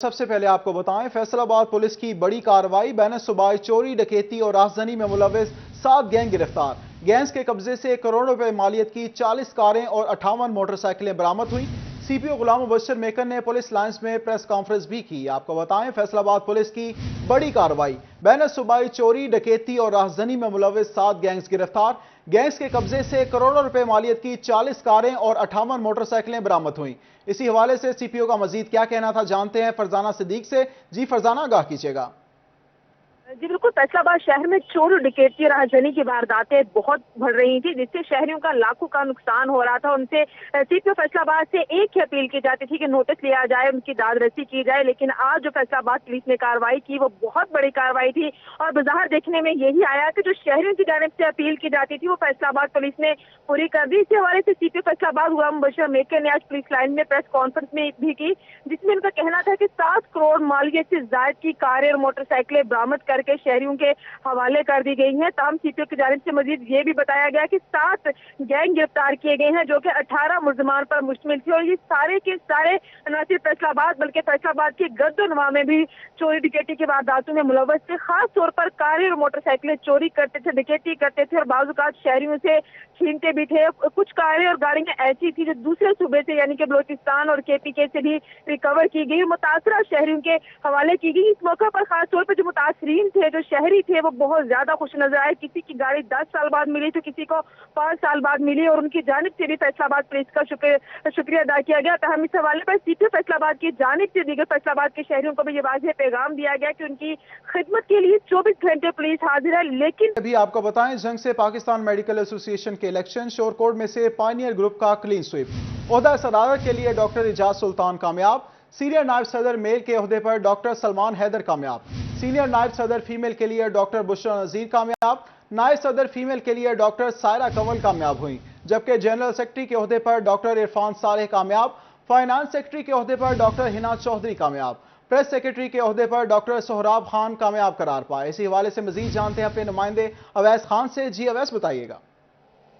सबसे पहले आपको बताएं, फैसलाबाद पुलिस की बड़ी कार्रवाई। बैन सूबाई चोरी, डकैती और राहजनी में मुलविस 7 गैंग गिरफ्तार। गैंग्स के कब्जे से करोड़ों रुपए मालियत की 40 कारें और 58 मोटरसाइकिलें बरामद हुई। सीपीओ गुलाम मुबशर मेकर ने पुलिस लाइन्स में प्रेस कॉन्फ्रेंस भी की। आपको बताएं, फैसलाबाद पुलिस की बड़ी कार्रवाई। बैन सूबाई चोरी, डकैती और राहजनी में मुलविस 7 गैंग्स गिरफ्तार। गैंग्स के कब्जे से करोड़ों रुपए मालियत की 40 कारें और 58 मोटरसाइकिलें बरामद हुई। इसी हवाले से सीपीओ का मजीद क्या कहना था, जानते हैं फरजाना सिद्दीक से। जी फरजाना, आगाह कीजिएगा। जी बिल्कुल, फैसलाबाद शहर में चोर, डकैती और आगजनी की वारदातें बहुत बढ़ रही थी, जिससे शहरियों का लाखों का नुकसान हो रहा था। उनसे सीपीओ फैसलाबाद से एक ही अपील की जाती थी कि नोटिस लिया जाए, उनकी दाद रसी की जाए। लेकिन आज जो फैसलाबाद पुलिस ने कार्रवाई की वो बहुत बड़ी कार्रवाई थी और बाजार देखने में यही आया कि जो शहरियों की जानिब से अपील की जाती थी वो फैसलाबाद पुलिस ने पूरी कर दी। इसी हवाले से सीपीओ फैसलाबाद गुलाम मुबशर मेकर ने आज पुलिस लाइन में प्रेस कॉन्फ्रेंस में भी की, जिसमें उनका कहना था कि 7 करोड़ मालियत से ज्यादा की कारें और मोटरसाइकिलें बरामद करके शहरियों के हवाले कर दी गई हैं। तमाम सीपीओ की जानिब से मजीद ये भी बताया गया कि 7 गैंग गिरफ्तार किए गए हैं, जो कि 18 मुल्जमान पर मुश्तमिल थी। और ये सारे के सारे न सिर्फ फैसलाबाद बल्कि फैसलाबाद के गद्दोनवा में भी चोरी डकैती की वारदातों में मुलव्वस थे। खास तौर पर कारें और मोटरसाइकिलें चोरी करते थे, डकैती करते थे और बाज़-औक़ात शहरियों से छीनते भी थे। कुछ कारें और गाड़ियां ऐसी थी जो दूसरे सूबे से यानी कि बलोचिस्तान और केपीके से भी रिकवर की गई, मुतासरा शहरियों के हवाले की गई। इस मौके पर खास तौर पर जो मुतासरीन थे, जो शहरी थे, वो बहुत ज्यादा खुश नजर आए। किसी की गाड़ी 10 साल बाद मिली तो किसी को 5 साल बाद मिली और उनकी जानिब से भी फैसलाबाद पुलिस का शुक्रिया अदा किया गया। तहम इस हवाले पर सीपीओ फैसलाबाद की जानिब से दीगर फैसलाबाद के शहरियों को भी ये वाज़ेह पैगाम दिया गया कि उनकी खिदमत के लिए 24 घंटे पुलिस हाजिर है। लेकिन अभी आपको बताएं, जंग से पाकिस्तान मेडिकल एसोसिएशन के इलेक्शन, शोरकोट में से पायनियर ग्रुप का क्लीन स्वीप। ओहदा सदारत के लिए डॉक्टर इजाज सुल्तान कामयाब। सीनियर नायब सदर मेल के ओहदे पर डॉक्टर सलमान हैदर कामयाब। सीनियर नायब सदर फीमेल के लिए डॉक्टर बुशरा नजीर कामयाब। नायब सदर फीमेल के लिए डॉक्टर सायरा कंवल कामयाब हुई, जबकि जनरल सेक्रेटरी के ओहदे पर डॉक्टर इरफान सालेह कामयाब। फाइनेंस सेक्रेटरी के ओहदे पर डॉक्टर हिना चौधरी कामयाब। प्रेस सेक्रेटरी के ओहदे पर डॉक्टर सोहराब खान कामयाब करार पाए। इसी हवाले से मजीद जानते हैं अपने नुमाइंदे अवैस खान से। जी अवैस, बताइएगा।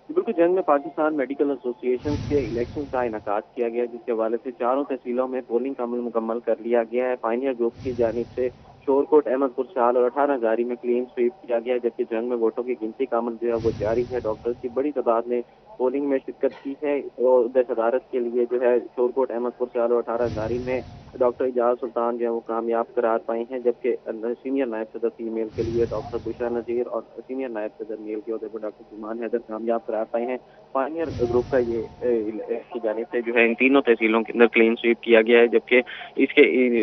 बिल्कुल, जंग में पाकिस्तान मेडिकल एसोसिएशन के इलेक्शन का इनकाद किया गया, जिसके हवाले से चारों तहसीलों में पोलिंग का अमल मुकम्मल कर लिया गया है। पायनियर ग्रुप की जानिब से शोरकोट, अहमदपुर शाल और 18 गारी में क्लीन स्वीप किया गया है, जबकि जंग में वोटों की गिनती का अमल जो है वो जारी है। डॉक्टर्स की बड़ी तादाद ने पोलिंग में शिरकत की है और उधर सदारत के लिए जो है शोरकोट, अहमदपुर शाल और 18 गारी में डॉक्टर इजाज सुल्तान जो है वो कामयाब करार पाए हैं, जबकि सीनियर नायब सदर फीमेल के लिए डॉक्टर बुशरा नजीर और सीनियर नायब सदर मेल के ओहदे पर डॉक्टर सलमान हैदर कामयाब करार पाए हैं। पायनियर ग्रुप का ये की जानिब से जो है इन तीनों तहसीलों के अंदर क्लीन स्वीप किया गया है, जबकि इसके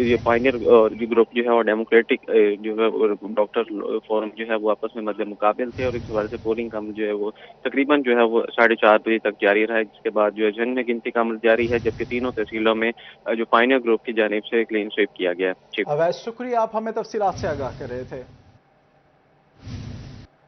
ये पायनियर ग्रुप जो है वो डेमोक्रेटिक जो है डॉक्टर फोरम जो है वो आपस में मतलब मुकाबिल थे और इस हवाले से पोलिंग का जो है वो तकरीबन जो है वो 4:30 बजे तक जारी रहा है, जिसके बाद जो है जंग में गिनती का अमल जारी है, जबकि तीनों तहसीलों में जो पायनियर ग्रुप की जानिब से क्लीन स्वीप किया गया है। अवैस, शुक्रिया, आप हमें तफसीलात से आगाह कर रहे थे।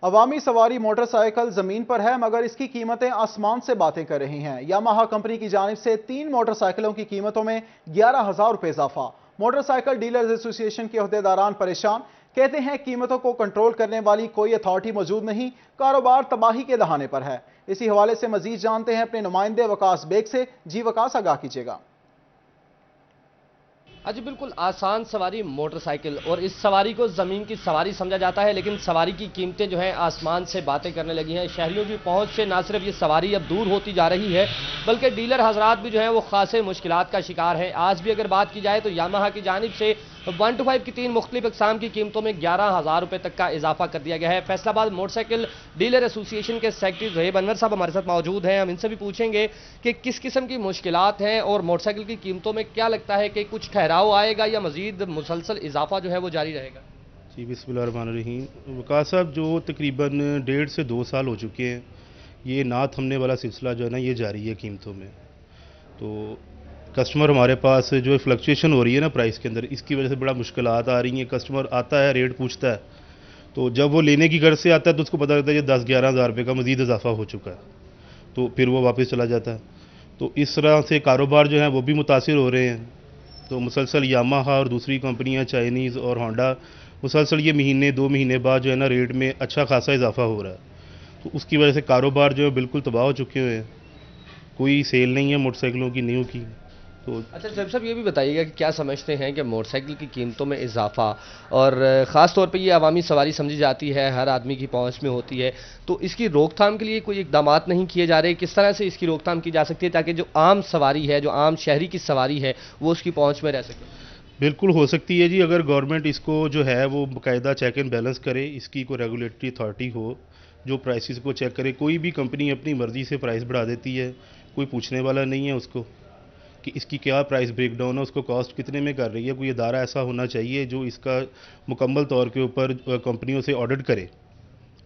अवामी सवारी मोटरसाइकिल जमीन पर है, मगर इसकी कीमतें आसमान से बातें कर रही हैं। यामाहा कंपनी की जानिब से 3 मोटरसाइकिलों की कीमतों में 11,000 रुपए इजाफा। मोटरसाइकिल डीलर्स एसोसिएशन के अहदेदारान परेशान, कहते हैं कीमतों को कंट्रोल करने वाली कोई अथॉरिटी मौजूद नहीं, कारोबार तबाही के दहाने पर है। इसी हवाले से मजीद जानते हैं अपने नुमाइंदे वकास बेग से। जी वकास, आगाह कीजिएगा। जी बिल्कुल, आसान सवारी मोटरसाइकिल और इस सवारी को ज़मीन की सवारी समझा जाता है, लेकिन सवारी की कीमतें जो हैं आसमान से बातें करने लगी हैं। शहरियों की पहुंच से ना सिर्फ ये सवारी अब दूर होती जा रही है, बल्कि डीलर हजरात भी जो हैं वो खासे मुश्किलात का शिकार हैं। आज भी अगर बात की जाए तो यामाहा की जानिब से 125 की 3 मुख्तलिफ अक़साम की कीमतों में 11,000 रुपये तक का इजाफा कर दिया गया है। फैसलाबाद मोटरसाइकिल डीलर एसोसिएशन के सेक्रेटरी ज़ुहैब अनवर साहब हमारे साथ मौजूद हैं। हम इनसे भी पूछेंगे कि किस किस्म की मुश्किलात हैं और मोटरसाइकिल की कीमतों में क्या लगता है कि कुछ ठहराव आएगा या मजीद मुसलसल इजाफा जो है वो जारी रहेगा। जी बिस्मिल्लाहिर्रहमानिर्रहीम। वकास साहब, जो तकरीबन 1.5 से 2 साल हो चुके हैं ये ना थमने वाला सिलसिला जो है ना ये जारी है कीमतों में। तो कस्टमर हमारे पास जो है फ्लक्चुएशन हो रही है ना प्राइस के अंदर, इसकी वजह से बड़ा मुश्किलात आ रही हैं। कस्टमर आता है, रेट पूछता है, तो जब वो लेने की गर्ज से आता है तो उसको पता लगता है ये 10-11 हज़ार रुपये का मज़ीद इजाफा हो चुका है, तो फिर वो वापस चला जाता है। तो इस तरह से कारोबार जो है वो भी मुतासिर हो रहे हैं। तो मुसलसल यामाहा और दूसरी कंपनियां चाइनीज़ और होंडा मुसलसल ये महीने 2 महीने बाद जो है ना रेट में अच्छा खासा इजाफा हो रहा है, तो उसकी वजह से कारोबार जो है बिल्कुल तबाह हो चुके हुए हैं। कोई सेल नहीं है मोटरसाइकिलों की न्यू की, تو اچھا شعیب صاحب، یہ بھی بتائیے گا کہ کیا سمجھتے ہیں کہ موٹر سائیکل کی قیمتوں میں اضافہ، اور خاص طور پہ یہ عوامی سواری سمجھی جاتی ہے، ہر آدمی کی پہنچ میں ہوتی ہے، تو اس کی روک تھام کے لیے کوئی اقدامات نہیں کیے جا رہے؟ کس طرح سے اس کی روک تھام کی جا سکتی ہے تاکہ جو عام سواری ہے، جو عام شہری کی سواری ہے، وہ اس کی پہنچ میں رہ سکے؟ بالکل ہو سکتی ہے جی، اگر گورنمنٹ اس کو جو ہے وہ باقاعدہ چیک اینڈ بیلنس کرے، اس کی کوئی ریگولیٹری اتھارٹی ہو جو پرائسز کو چیک کرے. کوئی بھی کمپنی اپنی مرضی سے پرائس بڑھا دیتی ہے، کوئی پوچھنے والا نہیں ہے اس کو کہ اس کی کیا پرائس بریک ڈاؤن ہے، اس کو کاسٹ کتنے میں کر رہی ہے. کوئی ادارہ ایسا ہونا چاہیے جو اس کا مکمل طور کے اوپر کمپنیوں سے آڈٹ کرے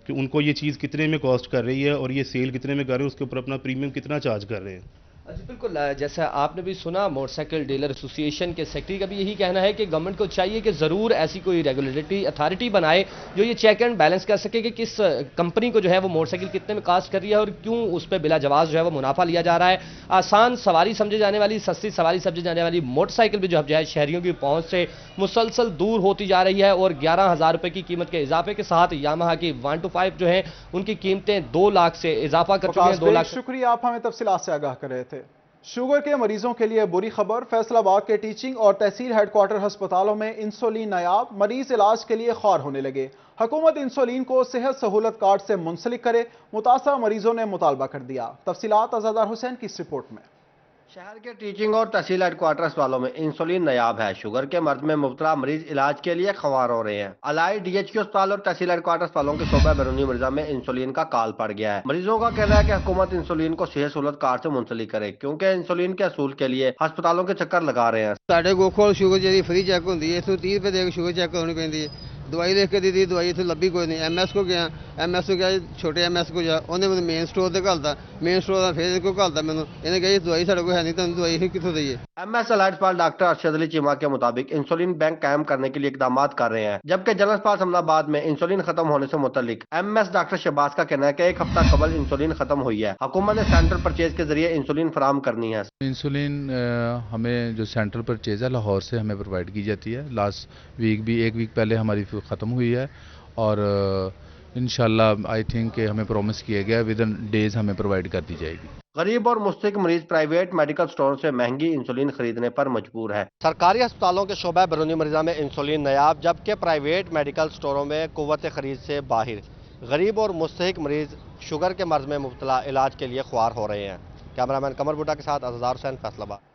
کہ ان کو یہ چیز کتنے میں کاسٹ کر رہی ہے اور یہ سیل کتنے میں کر رہے ہیں، اس کے اوپر اپنا پریمیم کتنا چارج کر رہے ہیں. جی بالکل، جیسا آپ نے بھی سنا، موٹر سائیکل ڈیلر ایسوسی ایشن کے سیکرٹری کا بھی یہی کہنا ہے کہ گورنمنٹ کو چاہیے کہ ضرور ایسی کوئی ریگولیٹری اتھارٹی بنائے جو یہ چیک اینڈ بیلنس کر سکے کہ کس کمپنی کو جو ہے وہ موٹر سائیکل کتنے میں کاسٹ کر رہی ہے اور کیوں اس پہ بلا جواز جو ہے وہ منافع لیا جا رہا ہے. آسان سواری سمجھے جانے والی، سستی سواری سمجھی جانے والی موٹر سائیکل بھی جو ہے شہریوں کی پہنچ سے مسلسل دور ہوتی جا رہی ہے، اور 11,000 روپے کی قیمت کے اضافے کے ساتھ یامہا کی 125 جو ہیں ان کی قیمتیں 2 لاکھ سے اضافہ کر چکی ہیں. 2 لاکھ. شکریہ، آپ ہمیں تفصیلات سے آگاہ کر رہے تھے. شوگر کے مریضوں کے لیے بری خبر، فیصل آباد کے ٹیچنگ اور تحصیل ہیڈ کوارٹر ہسپتالوں میں انسولین نایاب، مریض علاج کے لیے خوار ہونے لگے. حکومت انسولین کو صحت سہولت کارڈ سے منسلک کرے، متاثرہ مریضوں نے مطالبہ کر دیا. تفصیلات عزادار حسین کی اس رپورٹ میں. شہر کے ٹیچنگ اور تحصیل ہیڈ کوارٹر اسپتالوں میں انسولین نایاب ہے. شوگر کے مرض میں مبتلا مریض علاج کے لیے خوار ہو رہے ہیں. الائی ڈی ایچ کیو اسپتال اور تحصیل ہیڈ کوارٹر اسپتالوں کے شعبہ بیرونی مرضہ میں انسولین کا کال پڑ گیا ہے. مریضوں کا کہنا ہے کہ حکومت انسولین کو صحت سہولت کارڈ سے منسلک کرے کیونکہ انسولین کے حصول کے لیے ہسپتالوں کے چکر لگا رہے ہیں. ساڈے کول شوگر جی فری چیک ہوتی ہے، 130 روپے دے کے شوگر چیک کرانی پڑتی ہے. دوائی لکھ کے دی تھی، دوائی اتنے لبھی کوئی نہیں. ایم ایس کو گیا، ایم ایس کو گیا چھوٹے ایم ایس کو جا، انہیں مجھے مین اسٹور سے گھلتا، مین اسٹور کا پھر کو گھلتا مینوں. انہیں کہا دوائی سارے کو ہے نہیں، تمہیں دوائی کتوں دئیے. ایم ایس الائٹ اسپتال ڈاکٹر ارشد علی چیما کے مطابق انسولین بینک قائم کرنے کے لیے اقدامات کر رہے ہیں، جبکہ جنرل اسپتال سمنا آباد میں انسولین ختم ہونے سے متعلق ایم ایس ڈاکٹر شہباز کا کہنا ہے کہ 1 ہفتہ قبل انسولین ختم ہوئی ہے. حکومت نے سینٹر پرچیز کے ذریعے انسولین فراہم کرنی ہے. انسولین ہمیں جو سینٹرل پرچیز ہے لاہور سے ہمیں پرووائڈ کی جاتی ہے. لاسٹ ویک بھی 1 ویک پہلے ہماری ختم ہوئی ہے، اور انشاءاللہ آئی تھنک کہ ہمیں پرومس کیا گیا ود ان ڈیز ہمیں پرووائڈ کر دی جائے گی. غریب اور مستحق مریض پرائیویٹ میڈیکل سٹوروں سے مہنگی انسولین خریدنے پر مجبور ہے. سرکاری ہسپتالوں کے شعبہ بیرونی مرضہ میں انسولین نایاب، جبکہ پرائیویٹ میڈیکل سٹوروں میں قوت خرید سے باہر. غریب اور مستحق مریض شوگر کے مرض میں مبتلا علاج کے لیے خوار ہو رہے ہیں. کیمرامین قمر بھٹا کے ساتھ عزادار حسین، فیصل آباد.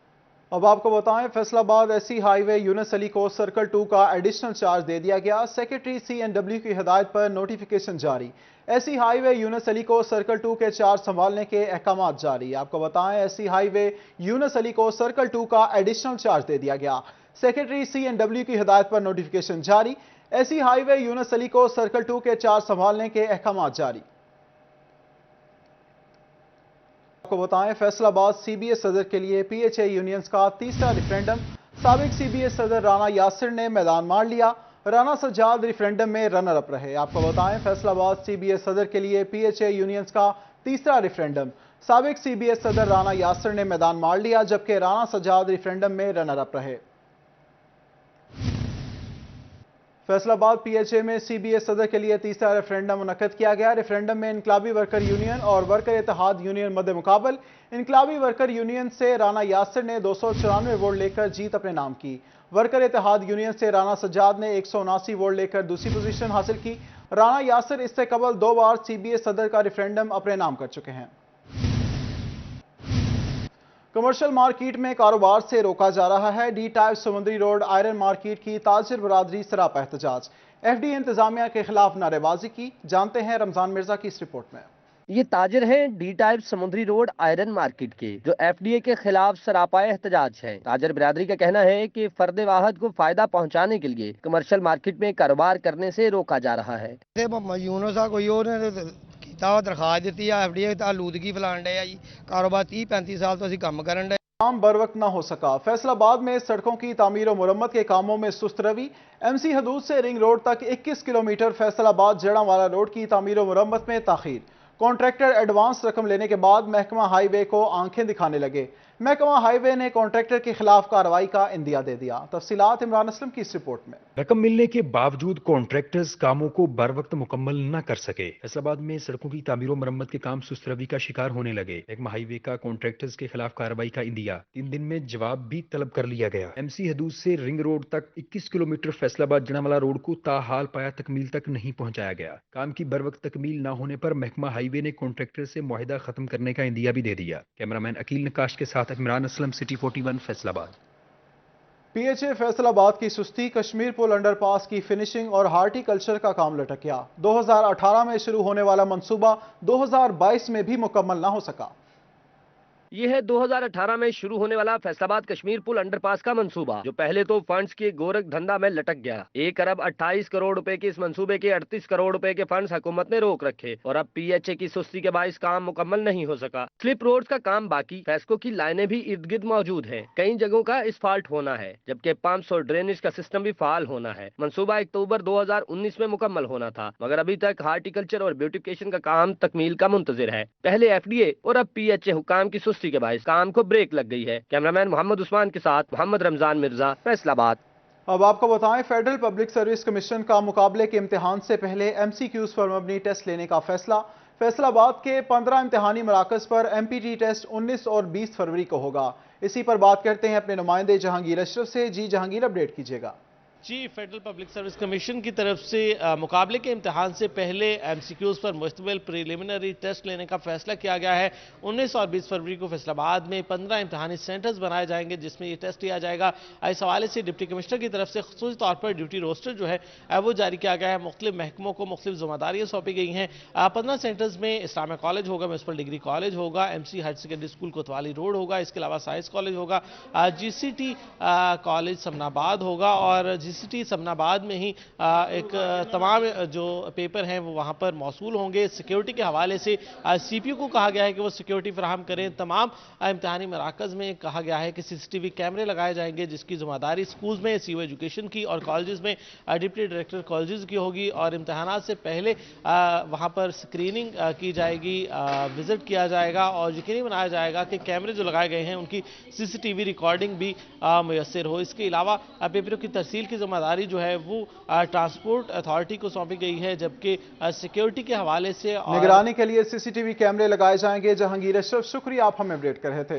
اب آپ کو بتائیں، فیصل آباد ایسی ہائی وے یونس علی کو سرکل 2 کا ایڈیشنل چارج دے دیا گیا. سیکرٹری CNW کی ہدایت پر نوٹیفیکیشن جاری. ایسی ہائی وے یونس علی کو سرکل 2 کے چارج سنبھالنے کے احکامات جاری. آپ کو بتائیں، ایسی ہائی وے یونس علی کو سرکل 2 کا ایڈیشنل چارج دے دیا گیا. سیکرٹری CNW کی ہدایت پر نوٹیفیکیشن جاری. ایسی ہائی وے یونس علی کو سرکل 2 کے چارج سنبھالنے کے احکامات جاری. آپ کو بتائیں، فیصل آباد CBA صدر کے لیے PHA یونینز کا تیسرا ریفرینڈم. سابق CBA صدر رانا یاسر نے میدان مار لیا. رانا سجاد ریفرینڈم میں رنر اپ رہے. آپ کو بتائیں، فیصل آباد CBA صدر کے لیے PHA یونینز کا تیسرا ریفرینڈم. سابق CBA صدر رانا یاسر نے میدان مار لیا، جبکہ رانا سجاد ریفرینڈم میں رنر اپ رہے. فیصل آباد PHA میں CBA صدر کے لیے تیسرا ریفرینڈم منعقد کیا گیا. ریفرینڈم میں انقلابی ورکر یونین اور ورکر اتحاد یونین مد مقابل. انقلابی ورکر یونین سے رانا یاسر نے 294 ووٹ لے کر جیت اپنے نام کی. ورکر اتحاد یونین سے رانا سجاد نے 179 ووٹ لے کر دوسری پوزیشن حاصل کی. رانا یاسر اس سے قبل 2 بار CBA صدر کا ریفرینڈم اپنے نام کر چکے ہیں. کمرشل مارکیٹ میں کاروبار سے روکا جا رہا ہے. ڈی ٹائپ سمندری روڈ آئرن مارکیٹ کی تاجر برادری سراپا احتجاج. FD انتظامیہ کے خلاف نعرے بازی کی. جانتے ہیں رمضان مرزا کی اس رپورٹ میں. یہ تاجر ہیں ڈی ٹائپ سمندری روڈ آئرن مارکیٹ کے، جو FDA کے خلاف سراپا احتجاج ہیں. تاجر برادری کا کہنا ہے کہ فرد واحد کو فائدہ پہنچانے کے لیے کمرشل مارکیٹ میں کاروبار کرنے سے روکا جا رہا ہے. درخواست دیتی ہے FDA آلودگی پھیلان ڈے جی، کاروبار 30-35 سال تو اسی کام کرن ڈے. کام بر وقت نہ ہو سکا. فیصل آباد میں سڑکوں کی تعمیر و مرمت کے کاموں میں سست روی. MC حدود سے رنگ روڈ تک 21 کلومیٹر فیصل آباد جڑاں والا روڈ کی تعمیر و مرمت میں تاخیر. کانٹریکٹر ایڈوانس رقم لینے کے بعد محکمہ ہائی وے کو آنکھیں دکھانے لگے. महकमा हाईवे ने कॉन्ट्रैक्टर के खिलाफ कार्रवाई का इंदिया दे दिया। तफसीलात इमरान असलम की इस रिपोर्ट में। रकम मिलने के बावजूद कॉन्ट्रैक्टर्स कामों को बर वक्त मुकम्मल न कर सके। फैसलाबाद में सड़कों की तामीर और मरम्मत के काम सुस्त रवि का शिकार होने लगे। महकमा हाईवे का कॉन्ट्रैक्टर्स के खिलाफ कार्रवाई का इंदिया। 3 दिन में जवाब भी तलब कर लिया गया। MC हदूद से रिंग रोड तक 21 किलोमीटर फैसलाबाद जनावाला रोड को ताहाल पाया तकमील तक नहीं पहुंचाया गया। काम की बर वक्त तकमील न होने पर महकमा हाईवे ने कॉन्ट्रैक्टर से मुआहिदा खत्म करने का इंदिया भी दे दिया। कैमरामैन अकील नकाश के साथ इमरान असलम, सिटी 41 फैसलाबाद। PHA फैसलाबाद की सुस्ती, कश्मीर पुल अंडरपास की फिनिशिंग और हार्टिकल्चर का काम लटक गया। 2018 में शुरू होने वाला मंसूबा 2022 में भी मुकम्मल न हो सका। ये है 2018 में शुरू होने वाला फैसलाबाद कश्मीर पुल अंडरपास का मंसूबा, जो पहले तो फंड्स के गोरख धंधा में लटक गया। 1 अरब 28 करोड़ रुपए के इस मंसूबे के 38 करोड़ रुपए के फंड्स हुकूमत ने रोक रखे और अब PHA की सुस्ती के बाइस काम मुकम्मल नहीं हो सका। स्लिप रोड्स का काम बाकी, फैस्को की लाइनें भी इर्द गिर्द मौजूद हैं। कई जगहों का इसफाल्ट होना है, जबकि पंप्स और ड्रेनेज का सिस्टम भी फाल होना है। मंसूबा अक्टूबर 2019 में मुकम्मल होना था, मगर अभी तक हार्टिकल्चर और ब्यूटिफिकेशन का काम तकमील का मुंतजिर है। पहले FDA और अब PHA हुकाम की सुस्ती के बाइस काम को ब्रेक लग गई है। कैमरामैन मोहम्मद उस्मान के साथ मोहम्मद रमजान मिर्जा, फैसलाबाद। अब आपको बताएं, फेडरल पब्लिक सर्विस कमीशन का मुकाबले के इम्तिहान से पहले MCQs पर मबनी टेस्ट लेने का फैसला। फैसलाबाद के 15 इम्तिहानी मराकज पर MPT टेस्ट 19 और 20 फरवरी को होगा। इसी पर बात करते हैं अपने नुमाइंदे जहांगीर अशरफ से। जी जहांगीर, अपडेट कीजिएगा। जी, फेडरल पब्लिक सर्विस कमीशन की तरफ से मुकाबले के इम्तिहान से पहले MCQs पर मुश्तमिल प्रिलिमिनरी टेस्ट लेने का फैसला किया गया है। 19 और 20 फरवरी को फैसलाबाद में 15 इम्तिहानी सेंटर्स बनाए जाएंगे जिसमें ये टेस्ट लिया जाएगा। इस हवाले से डिप्टी कमिश्नर की तरफ से खुसूसी तौर पर ड्यूटी रोस्टर जो है वो जारी किया गया है। मुख्तलिफ महकमों को मुख्तलिफ जिम्मेदारियाँ सौंपी गई हैं। 15 सेंटर्स में इस्लामिया कॉलेज होगा, म्यूनसिपल डिग्री कॉलेज होगा, MC हायर सेकेंडरी स्कूल कोतवाली रोड होगा, इसके अलावा साइंस कॉलेज होगा, GCT कॉलेज समनाबाद होगा और GCT समनाबाद में ही एक तमाम जो पेपर हैं वो वहाँ पर मौसूल होंगे। सिक्योरिटी के हवाले से CPU को कहा गया है कि वो सिक्योरिटी फराहम करें। तमाम इम्तिहानी मराकज़ में कहा गया है कि CCTV कैमरे लगाए जाएंगे जिसकी जिम्मेदारी स्कूल्स में CO एजुकेशन की और कॉलेजेस में डिप्टी डायरेक्टर कॉलेजेस की होगी। और इम्तिहानात से पहले वहाँ पर स्क्रीनिंग की जाएगी, विजिट किया जाएगा और यकीनी बनाया जाएगा कि कैमरे जो लगाए गए हैं उनकी CCTV रिकॉर्डिंग भी मुयस्सर हो। इसके अलावा पेपरों की तरसील की जिम्मेदारी जो है वो ट्रांसपोर्ट अथॉरिटी को सौंपी गई है, जबकि सिक्योरिटी के हवाले से निगरानी के लिए CCTV कैमरे लगाए जाएंगे। जहांगीर अशरफ, शुक्रिया, आप हमें अपडेट कर रहे थे।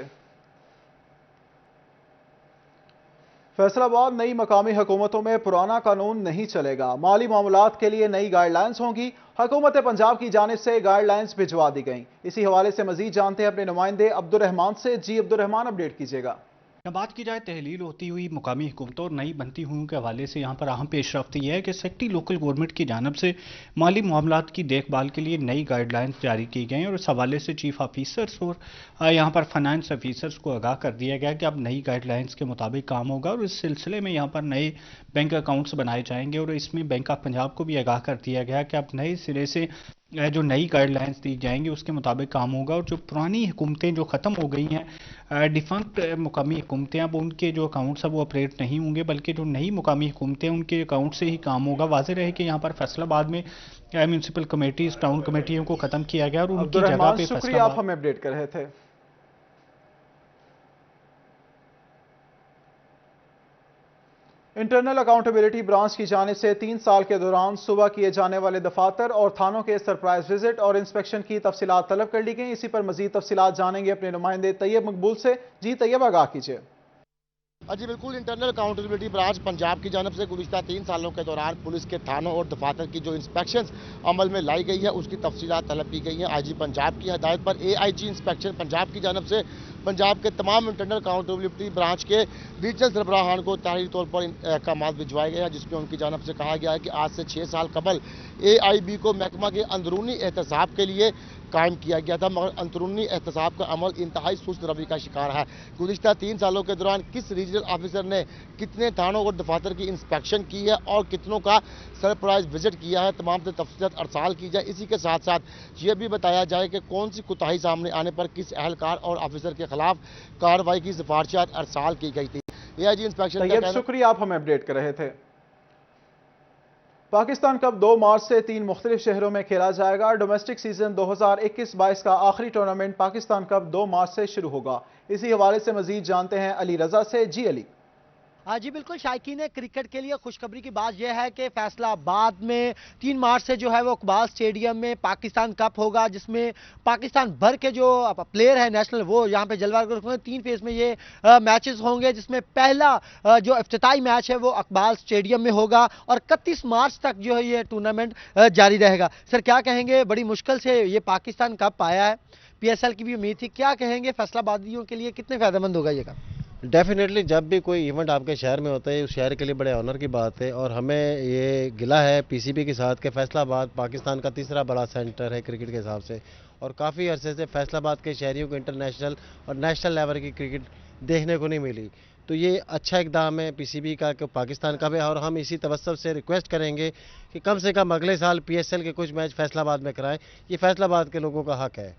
फैसलाबाद नई मकामी हुकूमतों में पुराना कानून नहीं चलेगा। माली मामलात के लिए नई गाइडलाइंस होंगी। हुकूमत पंजाब की जानिब से गाइडलाइंस भिजवा दी गई। इसी हवाले से मजीद जानते हैं अपने नुमाइंदे अब्दुर्रहमान से। जी अब्दुर्रहमान, अपडेट कीजिएगा। बात की जाए तहलील होती हुई मुकामी हुकूमतों और नई बनती हुई के हवाले से यहाँ पर अहम पेशरफ्त यह है कि सेक्रेटरी लोकल गवर्नमेंट की जानिब से माली मामलात की देखभाल के लिए नई गाइडलाइंस जारी की गई और इस हवाले से चीफ ऑफिसर्स और यहाँ पर फाइनेंस ऑफिसर्स को आगाह कर दिया गया कि अब नई गाइडलाइंस के मुताबिक काम होगा और इस सिलसिले में यहाँ पर नए बैंक अकाउंट्स बनाए जाएंगे और इसमें बैंक ऑफ पंजाब को भी आगाह कर दिया गया कि अब नए सिरे से जो नई गाइडलाइंस दी जाएंगी उसके मुताबिक काम होगा और जो पुरानी हुकूमतें जो ख़त्म हो गई हैं, डिफंक्ट मुकामी हुकूमतें, अब उनके जो अकाउंट्स हैं वो ऑपरेट नहीं होंगे, बल्कि जो नई मुकामी हुकूमतें उनके अकाउंट से ही काम होगा। वाज़ेह रहे कि यहाँ पर फैसलाबाद में म्यूनसिपल कमेटीज़, टाउन कमेटियों को ख़त्म किया गया और उनकी जगह पे शुक्रिया, आप हमें अपडेट कर रहे थे। इंटरनल अकाउंटेबिलिटी ब्रांच की जानिब से 3 साल के दौरान सुबह किए जाने वाले दफातर और थानों के सरप्राइज विजिट और इंस्पेक्शन की तफसीलात तलब कर ली गई। इसी पर मजीद तफसीलात जानेंगे अपने नुमाइंदे तैयब मकबूल से। जी तैयब, आगाह कीजिए। जी बिल्कुल, इंटरनल अकाउंटेबिलिटी ब्रांच पंजाब की जानब से गुज़िश्ता 3 सालों के दौरान पुलिस के थानों और दफातर की जो इंस्पेक्शन अमल में लाई गई है उसकी तफसीलात तलब की गई हैं। IG पंजाब की हदायत पर AIG इंस्पेक्शन पंजाब की जानब से पंजाब के तमाम इंटरनल अकाउंटेबिलिटी ब्रांच के रीजनल सरबराहान को तहरीरी तौर पर अहकाम भिजवाए गए हैं, जिसमें उनकी जानब से कहा गया है कि आज से 6 साल कबल AIB को महकमा के अंदरूनी एहतसाब के लिए कायम किया गया था, मगर अंदरूनी एहतसाब का अमल इंतहाई सुस्त रवि का शिकार है। गुज़िश्ता 3 सालों के दौरान किस रीजनल ऑफिसर ने कितने थानों और दफातर की इंस्पेक्शन की है और कितनों का सरप्राइज विजिट किया है, तमाम से तफसीलात अरसाल की जाए। इसी के साथ साथ ये भी बताया जाए कि कौन सी कोताही सामने आने पर किस अहलकार और ऑफिसर के खिलाफ कार्रवाई की सिफारिशात अरसाल की गई थी। AIG इंस्पेक्शन, शुक्रिया, आप हमें अपडेट कर रहे थे। पाकिस्तान कप 2 मार्च से 3 मुख्तलिफ शहरों में खेला जाएगा। डोमेस्टिक सीजन 2021-22 का आखिरी टूर्नामेंट पाकिस्तान कप 2 मार्च से शुरू होगा। इसी हवाले से मजीद जानते हैं अली रजा से। जी अली। हाँ जी बिल्कुल, शायकीन क्रिकेट के लिए खुशखबरी की बात यह है कि फैसलाबाद में 3 मार्च से जो है वो इकबाल स्टेडियम में पाकिस्तान कप होगा, जिसमें पाकिस्तान भर के जो प्लेयर है नेशनल वो यहाँ पे जलवा होंगे। 3 फेज में ये मैचेस होंगे, जिसमें पहला जो इफ्तिताई मैच है वो इकबाल स्टेडियम में होगा और 31 मार्च तक जो है ये टूर्नामेंट जारी रहेगा। सर क्या कहेंगे, बड़ी मुश्किल से ये पाकिस्तान कप आया है, PSL की भी उम्मीद थी, क्या कहेंगे फैसलाबादियों के लिए कितने फायदेमंद होगा ये काम? डेफिनेटली जब भी कोई इवेंट आपके शहर में होता है उस शहर के लिए बड़े ऑनर की बात है, और हमें ये गिला है PCB के साथ कि फैसलाबाद पाकिस्तान का तीसरा बड़ा सेंटर है क्रिकेट के हिसाब से, और काफ़ी अरसे से फैसलाबाद के शहरियों को इंटरनेशनल और नेशनल लेवल की क्रिकेट देखने को नहीं मिली। तो ये अच्छा इकदाम है PCB का कि पाकिस्तान का भी, और हम इसी तवज्जो से रिक्वेस्ट करेंगे कि कम से कम अगले साल PSL के कुछ मैच फैसलाबाद में कराएं। ये फैसलाबाद के लोगों का हक है।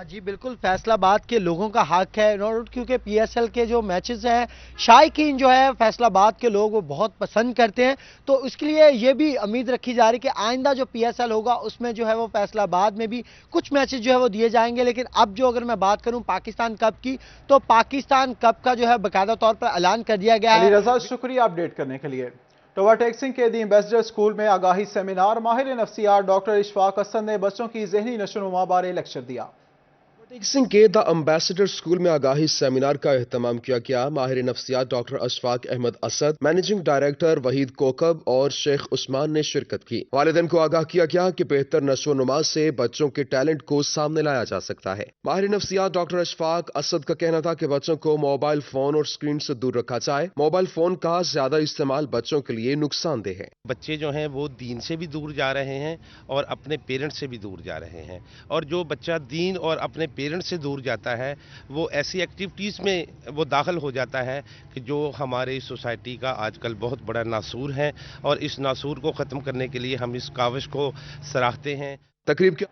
जी बिल्कुल, फैसलाबाद के लोगों का हक है, क्योंकि PSL के जो मैचेस हैं शायकीन जो है फैसलाबाद के लोग वो बहुत पसंद करते हैं। तो उसके लिए ये भी उम्मीद रखी जा रही है कि आइंदा जो PSL होगा उसमें जो है वो फैसलाबाद में भी कुछ मैचेस जो है वो दिए जाएंगे। लेकिन अब जो अगर मैं बात करूं पाकिस्तान कप की, तो पाकिस्तान कप का जो है बाकायदा तौर पर ऐलान कर दिया गया है। अली रजा शुक्रिया अपडेट करने के लिए। टोबा टेक्सिंग के दी एम्बेसडर स्कूल में आगाही सेमिनार, माहिर नफ्सियात डॉक्टर इशफाक असद ने बच्चों की ज़हनी नशोनुमा बारे लेक्चर दिया। टेक्सिंग के द एम्बेसडर स्कूल में आगाही सेमिनार का एहतमाम किया गया। माहिर नफ्सियात doctor Ashfaq Ahmad Asad, managing director Waheed Kokab और शेख उस्मान ने शिरकत की। वालिदैन को आगाह किया गया कि बेहतर नशोनुमा से बच्चों के टैलेंट को सामने लाया जा सकता है। माहिर नफ्सियात डॉक्टर अशफाक असद का कहना था कि बच्चों को मोबाइल फोन और स्क्रीन से दूर रखा जाए। मोबाइल फोन का ज्यादा इस्तेमाल बच्चों के लिए नुकसानदेह है। बच्चे जो हैं वो दीन से भी दूर जा रहे हैं और अपने पेरेंट्स से भी दूर जा रहे हैं, और जो बच्चा दीन और अपने पेरेंट्स से दूर जाता है वो ऐसी एक्टिविटीज़ में वो दाखिल हो जाता है कि जो हमारे सोसाइटी का आजकल बहुत बड़ा नासूर है, और इस नासूर को ख़त्म करने के लिए हम इस काविश को सराहते हैं। तकरीब के